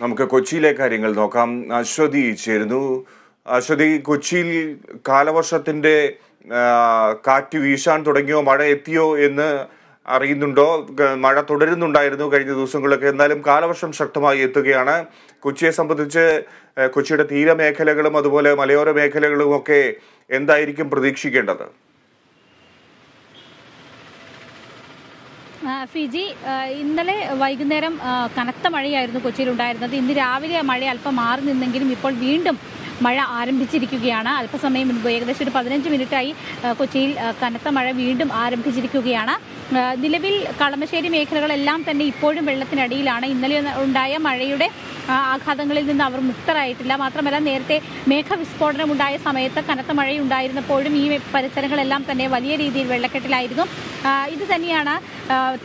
നമുക്ക് കൊച്ചിയിലെ കാര്യങ്ങൾ നോക്കാം. അശ്വതി ചേരുന്നു. അശ്വതി, കൊച്ചിയിൽ കാലവർഷത്തിന്റെ കാറ്റ് വീശാൻ തുടങ്ങിയോ, മഴ എത്തിയോ എന്ന് അറിയുന്നുണ്ടോ? മഴ തുടരുന്നുണ്ടായിരുന്നു കഴിഞ്ഞ ദിവസങ്ങളിലൊക്കെ, എന്നാലും കാലവർഷം ശക്തമായി എത്തുകയാണ്. കൊച്ചിയെ സംബന്ധിച്ച് കൊച്ചിയുടെ തീരമേഖലകളും അതുപോലെ മലയോര മേഖലകളും ഒക്കെ എന്തായിരിക്കും പ്രതീക്ഷിക്കേണ്ടത്? ഫിജി, ഇന്നലെ വൈകുന്നേരം കനത്ത മഴയായിരുന്നു കൊച്ചിയിലുണ്ടായിരുന്നത്. ഇന്ന് രാവിലെ മഴ അല്പം മാറി നിന്നെങ്കിലും ഇപ്പോൾ വീണ്ടും മഴ ആരംഭിച്ചിരിക്കുകയാണ്. അല്പസമയം മുൻപ് ഏകദേശം ഒരു 15 മിനിറ്റായി കൊച്ചിയിൽ കനത്ത മഴ വീണ്ടും ആരംഭിച്ചിരിക്കുകയാണ്. നിലവിൽ കളമശ്ശേരി മേഖലകളെല്ലാം തന്നെ ഇപ്പോഴും വെള്ളത്തിനടിയിലാണ്. ഇന്നലെ ഉണ്ടായ മഴയുടെ ആഘാതങ്ങളിൽ നിന്ന് അവർ മുക്തരായിട്ടില്ല. മാത്രമല്ല, നേരത്തെ മേഘവിസ്ഫോടനം ഉണ്ടായ സമയത്ത് കനത്ത മഴയുണ്ടായിരുന്നപ്പോഴും ഈ പരിസരങ്ങളെല്ലാം തന്നെ വലിയ രീതിയിൽ വെള്ളക്കെട്ടിലായിരുന്നു. ഇത് തന്നെയാണ്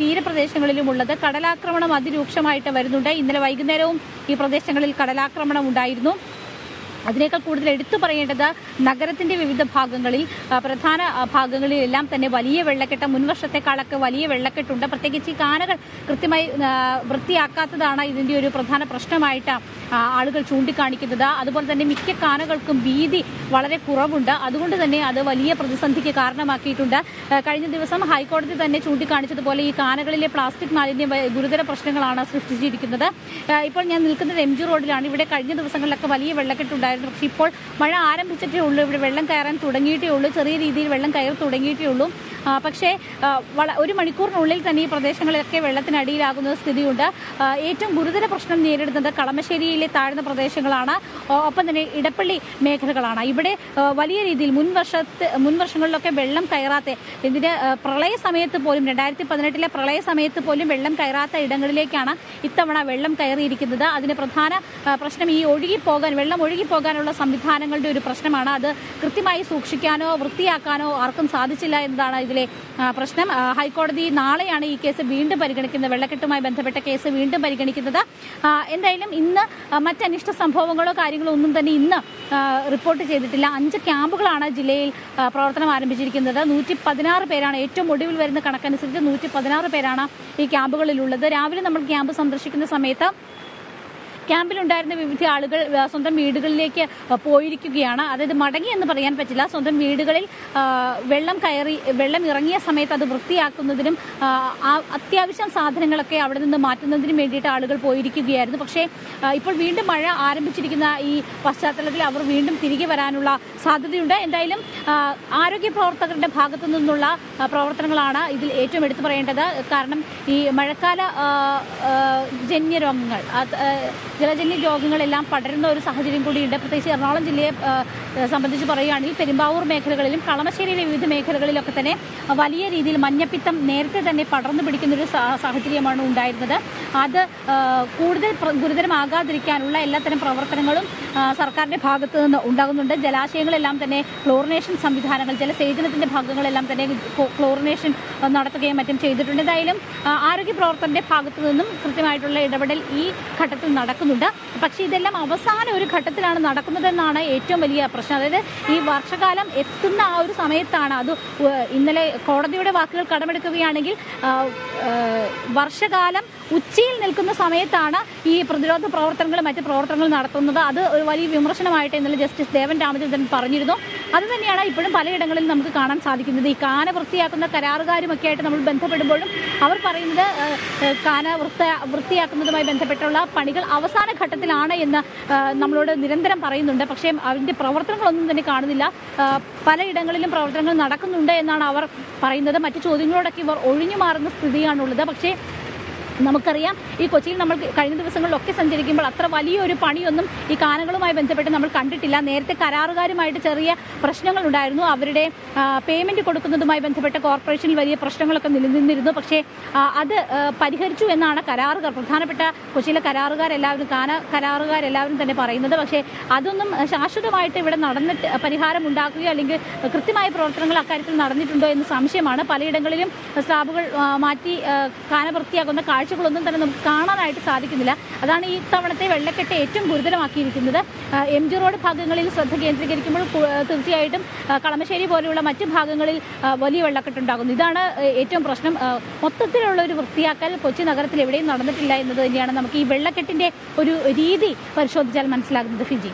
തീരപ്രദേശങ്ങളിലുമുള്ളത്. കടലാക്രമണം അതിരൂക്ഷമായിട്ട് വരുന്നുണ്ട്. ഇന്നലെ വൈകുന്നേരവും ഈ പ്രദേശങ്ങളിൽ കടലാക്രമണം ഉണ്ടായിരുന്നു. അതിനേക്കാൾ കൂടുതൽ എടുത്തു പറയേണ്ടത് നഗരത്തിന്റെ വിവിധ ഭാഗങ്ങളിൽ, പ്രധാന ഭാഗങ്ങളിലെല്ലാം തന്നെ വലിയ വെള്ളക്കെട്ട്, മുൻവർഷത്തെക്കാളൊക്കെ വലിയ വെള്ളക്കെട്ടുണ്ട്. പ്രത്യേകിച്ച് ഈ കാനകൾ കൃത്യമായി വൃത്തിയാക്കാത്തതാണ് ഇതിന്റെ ഒരു പ്രധാന പ്രശ്നമായിട്ട് ആളുകൾ ചൂണ്ടിക്കാണിക്കുന്നത്. അതുപോലെ തന്നെ മിക്ക കാനകൾക്കും വീതി വളരെ കുറവുണ്ട്. അതുകൊണ്ട് തന്നെ അത് വലിയ പ്രതിസന്ധിക്ക് കാരണമാക്കിയിട്ടുണ്ട്. കഴിഞ്ഞ ദിവസം ഹൈക്കോടതി തന്നെ ചൂണ്ടിക്കാണിച്ചതുപോലെ ഈ കാനകളിലെ പ്ലാസ്റ്റിക് മാലിന്യം ഗുരുതര പ്രശ്നങ്ങളാണ് സൃഷ്ടിച്ചിരിക്കുന്നത്. ഇപ്പോൾ ഞാൻ നിൽക്കുന്നത് MG റോഡിലാണ്. ഇവിടെ കഴിഞ്ഞ ദിവസങ്ങളിലൊക്കെ വലിയ വെള്ളക്കെട്ടുണ്ടായിരുന്നു. പക്ഷെ ഇപ്പോൾ മഴ ആരംഭിച്ചിട്ടേ ഉള്ളൂ. ഇവിടെ വെള്ളം കയറാൻ തുടങ്ങിയിട്ടേ ഉള്ളൂ. ചെറിയ രീതിയിൽ വെള്ളം കയറി തുടങ്ങിയിട്ടേ ഉള്ളൂ. പക്ഷേ ഒരു മണിക്കൂറിനുള്ളിൽ തന്നെ ഈ പ്രദേശങ്ങളിലൊക്കെ വെള്ളത്തിനടിയിലാകുന്ന സ്ഥിതിയുണ്ട്. ഏറ്റവും ഗുരുതര പ്രശ്നം നേരിടുന്നത് കളമശ്ശേരിയിലെ താഴ്ന്ന പ്രദേശങ്ങളാണ്. ഒപ്പം തന്നെ ഇടപ്പള്ളി മേഖലകളാണ്. ഇവിടെ വലിയ രീതിയിൽ മുൻവർഷങ്ങളിലൊക്കെ വെള്ളം കയറാത്ത, ഇതിന് പ്രളയ സമയത്ത് പോലും 2018 പ്രളയ സമയത്ത് പോലും വെള്ളം കയറാത്ത ഇടങ്ങളിലേക്കാണ് ഇത്തവണ വെള്ളം കയറിയിരിക്കുന്നത്. അതിന് പ്രധാന പ്രശ്നം ഈ വെള്ളം ഒഴുകിപ്പോകാനുള്ള സംവിധാനങ്ങളുടെ ഒരു പ്രശ്നമാണ്. അത് കൃത്യമായി സൂക്ഷിക്കാനോ വൃത്തിയാക്കാനോ ആർക്കും സാധിച്ചില്ല എന്നതാണ് ഇതിലെ പ്രശ്നം. ഹൈക്കോടതി നാളെയാണ് ഈ കേസ് വീണ്ടും പരിഗണിക്കുന്നത്. വെള്ളക്കെട്ടുമായി ബന്ധപ്പെട്ട കേസ് വീണ്ടും പരിഗണിക്കുന്നത്. എന്തായാലും ഇന്ന് മറ്റനിഷ്ട സംഭവങ്ങളോ കാര്യങ്ങളോ ഒന്നും തന്നെ ഇന്ന് റിപ്പോർട്ട് ചെയ്തിട്ടില്ല. 5 ക്യാമ്പുകളാണ് ജില്ലയിൽ പ്രവർത്തനം ആരംഭിച്ചിരിക്കുന്നത്. 116 പേരാണ്, ഏറ്റവും ഒടുവിൽ വരുന്ന കണക്കനുസരിച്ച് 116 പേരാണ് ഈ ക്യാമ്പുകളിലുള്ളത്. രാവിലെ നമ്മൾ ക്യാമ്പ് സന്ദർശിക്കുന്ന സമയത്ത് ക്യാമ്പിലുണ്ടായിരുന്ന വിവിധ ആളുകൾ സ്വന്തം വീടുകളിലേക്ക് പോയിരിക്കുകയാണ്. അതായത് മടങ്ങി എന്ന് പറയാൻ പറ്റില്ല. സ്വന്തം വീടുകളിൽ വെള്ളം ഇറങ്ങിയ സമയത്ത് അത് വൃത്തിയാക്കുന്നതിനും അത്യാവശ്യം സാധനങ്ങളൊക്കെ അവിടെ നിന്ന് മാറ്റുന്നതിനും വേണ്ടിയിട്ട് ആളുകൾ പോയിരിക്കുകയായിരുന്നു. പക്ഷേ ഇപ്പോൾ വീണ്ടും മഴ ആരംഭിച്ചിരിക്കുന്ന ഈ പശ്ചാത്തലത്തിൽ അവർ വീണ്ടും തിരികെ വരാനുള്ള സാധ്യതയുണ്ട്. എന്തായാലും ആരോഗ്യ പ്രവർത്തകരുടെ ഭാഗത്തു നിന്നുള്ള പ്രവർത്തനങ്ങളാണ് ഇതിൽ ഏറ്റവും എടുത്തു പറയേണ്ടത്. കാരണം ഈ മഴക്കാല ജന്യരോഗങ്ങൾ, ജലജന്യ രോഗങ്ങളെല്ലാം പടരുന്ന ഒരു സാഹചര്യം കൂടിയുണ്ട്. പ്രത്യേകിച്ച് എറണാകുളം ജില്ലയെ സംബന്ധിച്ച് പറയുകയാണെങ്കിൽ പെരുമ്പാവൂർ മേഖലകളിലും കളമശ്ശേരിയിലെ വിവിധ മേഖലകളിലൊക്കെ തന്നെ വലിയ രീതിയിൽ മഞ്ഞപ്പിത്തം നേരത്തെ തന്നെ പടർന്നു പിടിക്കുന്നൊരു സാഹചര്യമാണ് ഉണ്ടായിരുന്നത്. അത് കൂടുതൽ ഗുരുതരമാകാതിരിക്കാനുള്ള എല്ലാത്തരം പ്രവർത്തനങ്ങളും സർക്കാരിന്റെ ഭാഗത്ത് നിന്ന് ഉണ്ടാകുന്നുണ്ട്. ജലാശയങ്ങളെല്ലാം തന്നെ ക്ലോറിനേഷൻ സംവിധാനങ്ങൾ, ജലസേചനത്തിന്റെ ഭാഗങ്ങളെല്ലാം തന്നെ ക്ലോറിനേഷൻ നടത്തുകയും മറ്റും ചെയ്തിട്ടുണ്ട്. എന്തായാലും ആരോഗ്യ പ്രവർത്തകരുടെ ഭാഗത്തു നിന്നും കൃത്യമായിട്ടുള്ള ഇടപെടൽ ഈ ഘട്ടത്തിൽ നടക്കുന്നുണ്ട്. പക്ഷേ ഇതെല്ലാം അവസാന ഒരു ഘട്ടത്തിലാണ് നടക്കുന്നതെന്നാണ് ഏറ്റവും വലിയ പ്രശ്നം. അതായത് ഈ വർഷകാലം എത്തുന്ന ആ ഒരു സമയത്താണ്, അത് ഇന്നലെ കോടതിയുടെ വാക്കുകൾ കടമെടുക്കുകയാണെങ്കിൽ വർഷകാലം ഉച്ചയിൽ നിൽക്കുന്ന സമയത്താണ് ഈ പ്രതിരോധ പ്രവർത്തനങ്ങളും മറ്റ് പ്രവർത്തനങ്ങളും നടത്തുന്നത്. അത് ഒരു വലിയ വിമർശനമായിട്ട് ഇന്നലെ ജസ്റ്റിസ് ദേവൻ രാമചന്ദ്രൻ പറഞ്ഞിരുന്നു. അത് തന്നെയാണ് ഇപ്പോഴും പലയിടങ്ങളിൽ നമുക്ക് കാണാൻ സാധിക്കുന്നത്. ഈ കാന വൃത്തിയാക്കുന്ന കരാറുകാരുമൊക്കെ ആയിട്ട് നമ്മൾ ബന്ധപ്പെടുമ്പോഴും അവർ പറയുന്നത് കാന വൃത്തിയാക്കുന്നതുമായി ബന്ധപ്പെട്ടുള്ള പണികൾ അവസാന ഘട്ടത്തിലാണ് എന്ന് നമ്മളോട് നിരന്തരം പറയുന്നുണ്ട്. പക്ഷേ അതിൻ്റെ പ്രവർത്തനങ്ങളൊന്നും തന്നെ കാണുന്നില്ല. പലയിടങ്ങളിലും പ്രവർത്തനങ്ങൾ നടക്കുന്നുണ്ട് എന്നാണ് അവർ പറയുന്നത്. മറ്റു ചോദ്യങ്ങളോടൊക്കെ ഇവർ ഒഴിഞ്ഞു മാറുന്ന സ്ഥിതിയാണുള്ളത്. പക്ഷേ നമുക്കറിയാം, ഈ കൊച്ചിയിൽ നമ്മൾ കഴിഞ്ഞ ദിവസങ്ങളിലൊക്കെ സഞ്ചരിക്കുമ്പോൾ അത്ര വലിയൊരു പണിയൊന്നും ഈ കാനകളുമായി ബന്ധപ്പെട്ട് നമ്മൾ കണ്ടിട്ടില്ല. നേരത്തെ കരാറുകാരുമായിട്ട് ചെറിയ പ്രശ്നങ്ങളുണ്ടായിരുന്നു. അവരുടെ പേയ്മെന്റ് കൊടുക്കുന്നതുമായി ബന്ധപ്പെട്ട കോർപ്പറേഷനിൽ വലിയ പ്രശ്നങ്ങളൊക്കെ നിലനിന്നിരുന്നു. പക്ഷേ അത് പരിഹരിച്ചു എന്നാണ് പ്രധാനപ്പെട്ട കൊച്ചിയിലെ കരാറുകാരെല്ലാവരും തന്നെ പറയുന്നത്. പക്ഷേ അതൊന്നും ശാശ്വതമായിട്ട് ഇവിടെ നടന്നിട്ട് പരിഹാരം ഉണ്ടാക്കുകയോ അല്ലെങ്കിൽ കൃത്യമായ പ്രവർത്തനങ്ങൾ അക്കാര്യത്തിൽ നടന്നിട്ടുണ്ടോ എന്ന് സംശയമാണ്. പലയിടങ്ങളിലും സ്ലാബുകൾ മാറ്റി കാന വൃത്തിയാക്കുന്ന കാഴ്ച കാഴ്ചകളൊന്നും തന്നെ നമുക്ക് കാണാനായിട്ട് സാധിക്കുന്നില്ല. അതാണ് ഈ തവണത്തെ വെള്ളക്കെട്ട് ഏറ്റവും ഗുരുതരമാക്കിയിരിക്കുന്നത്. MG റോഡ് ഭാഗങ്ങളിൽ ശ്രദ്ധ കേന്ദ്രീകരിക്കുമ്പോൾ തീർച്ചയായിട്ടും കളമശ്ശേരി പോലെയുള്ള മറ്റ് ഭാഗങ്ങളിൽ വലിയ വെള്ളക്കെട്ടുണ്ടാകുന്നു. ഇതാണ് ഏറ്റവും പ്രശ്നം. മൊത്തത്തിലുള്ള ഒരു വൃത്തിയാക്കൽ കൊച്ചി നഗരത്തിൽ എവിടെയും നടന്നിട്ടില്ല എന്നത് തന്നെയാണ് നമുക്ക് ഈ വെള്ളക്കെട്ടിന്റെ ഒരു രീതി പരിശോധിച്ചാൽ മനസ്സിലാകുന്നത്. ഫിജി.